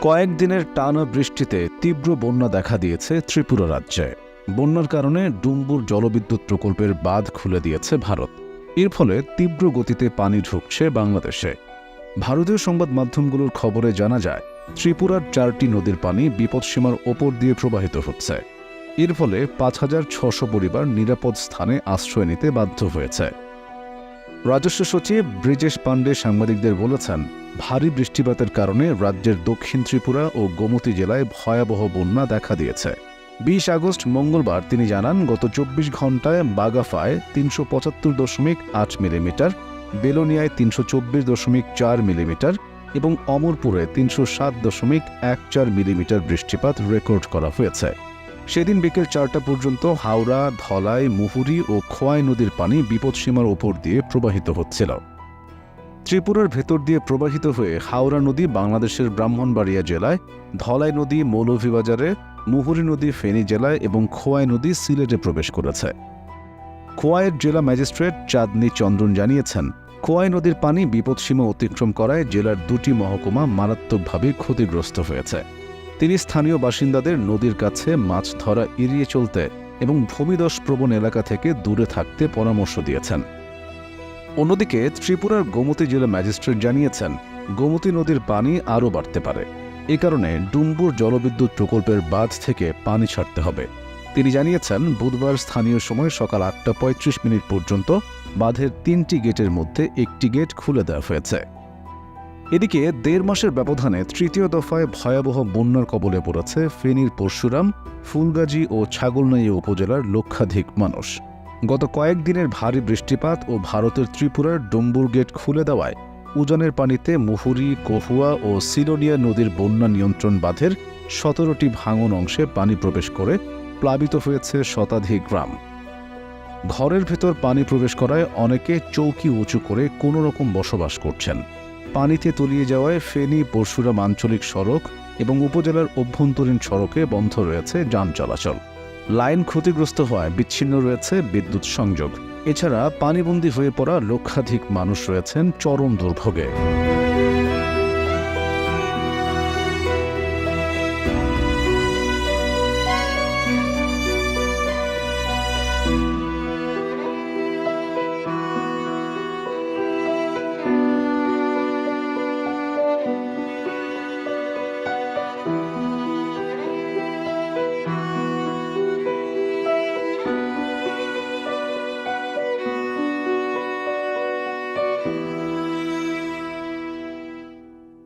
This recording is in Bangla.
কয়েকদিনের টানা বৃষ্টিতে তীব্র বন্যা দেখা দিয়েছে ত্রিপুরা রাজ্যে। বন্যার কারণে ডুম্বুর জলবিদ্যুৎ প্রকল্পের বাঁধ খুলে দিয়েছে ভারত। এর ফলে তীব্র গতিতে পানি ঢুকছে বাংলাদেশে। ভারতীয় সংবাদ মাধ্যমগুলোর খবরে জানা যায়, ত্রিপুরার 4টি নদীর পানি বিপদসীমার ওপর দিয়ে প্রবাহিত হচ্ছে। এর ফলে 5,600 পরিবার নিরাপদ স্থানে আশ্রয় নিতে বাধ্য হয়েছে। রাজস্ব সচিব ব্রিজেশ পাণ্ডে সাংবাদিকদের বলেছেন, ভারী বৃষ্টিপাতের কারণে রাজ্যের দক্ষিণ ত্রিপুরা ও গোমতী জেলায় ভয়াবহ বন্যা দেখা দিয়েছে। 20 আগস্ট মঙ্গলবার তিনি জানান, গত 24 ঘণ্টায় বাগাফায় 375.8 মিলিমিটার, বেলোনিয়ায় 324.4 মিলিমিটার এবং অমরপুরে 307.14 মিলিমিটার বৃষ্টিপাত রেকর্ড করা হয়েছে। সেদিন বিকেল 4টা পর্যন্ত হাওড়া, ধলাই, মুহুরী ও খোয়াই নদীর পানি বিপদসীমার ওপর দিয়ে প্রবাহিত হচ্ছিল। ত্রিপুরার ভেতর দিয়ে প্রবাহিত হয়ে হাওড়া নদী বাংলাদেশের ব্রাহ্মণবাড়িয়া জেলায়, ধলাই নদী মৌলভীবাজারে, মুহুরী নদী ফেনী জেলায় এবং খোয়াই নদী সিলেটে প্রবেশ করেছে। খোয়াইয়ের জেলা ম্যাজিস্ট্রেট চাঁদনী চন্দ্রন জানিয়েছেন, খোয়াই নদীর পানি বিপদসীমা অতিক্রম করায় জেলার 2টি মহকুমা মারাত্মকভাবে ক্ষতিগ্রস্ত হয়েছে। তিনি স্থানীয় বাসিন্দাদের নদীর কাছে মাছ ধরা এড়িয়ে চলতে এবং ভূমিধস-প্রবণ এলাকা থেকে দূরে থাকতে পরামর্শ দিয়েছেন। অন্যদিকে ত্রিপুরার গোমতী জেলা ম্যাজিস্ট্রেট জানিয়েছেন, গোমতী নদীর পানি আরও বাড়তে পারে। এ কারণে ডুম্বুর জলবিদ্যুৎ প্রকল্পের বাঁধ থেকে পানি ছাড়তে হবে। তিনি জানিয়েছেন, বুধবার স্থানীয় সময় সকাল 8:35 পর্যন্ত বাঁধের 3টি গেটের মধ্যে একটি গেট খুলে দেওয়া হয়েছে। এদিকে 1.5 মাসের ব্যবধানে তৃতীয় দফায় ভয়াবহ বন্যার কবলে পড়েছে ফেনীর পরশুরাম, ফুলগাজী ও ছাগলনাইয়া উপজেলার লক্ষাধিক মানুষ। গত কয়েকদিনের ভারী বৃষ্টিপাত ও ভারতের ত্রিপুরার ডুম্বুর গেট খুলে দেওয়ায় উজানের পানিতে মুহুরী, কহুয়া ও সিলোনিয়া নদীর বন্যা নিয়ন্ত্রণ বাঁধের 17টি ভাঙন অংশে পানি প্রবেশ করে প্লাবিত হয়েছে শতাধিক গ্রাম। ঘরের ভেতর পানি প্রবেশ করায় অনেকে চৌকি উঁচু করে কোনোরকম বসবাস করছেন। পানিতে তলিয়ে যাওয়ায় ফেনী পরশুরাম আঞ্চলিক সড়ক এবং উপজেলার অভ্যন্তরীণ সড়কে বন্ধ রয়েছে যান চলাচল। লাইন ক্ষতিগ্রস্ত হওয়ায় বিচ্ছিন্ন রয়েছে বিদ্যুৎ সংযোগ। এছাড়া পানিবন্দী হয়ে পড়া লক্ষাধিক মানুষ রয়েছেন চরম দুর্ভোগে।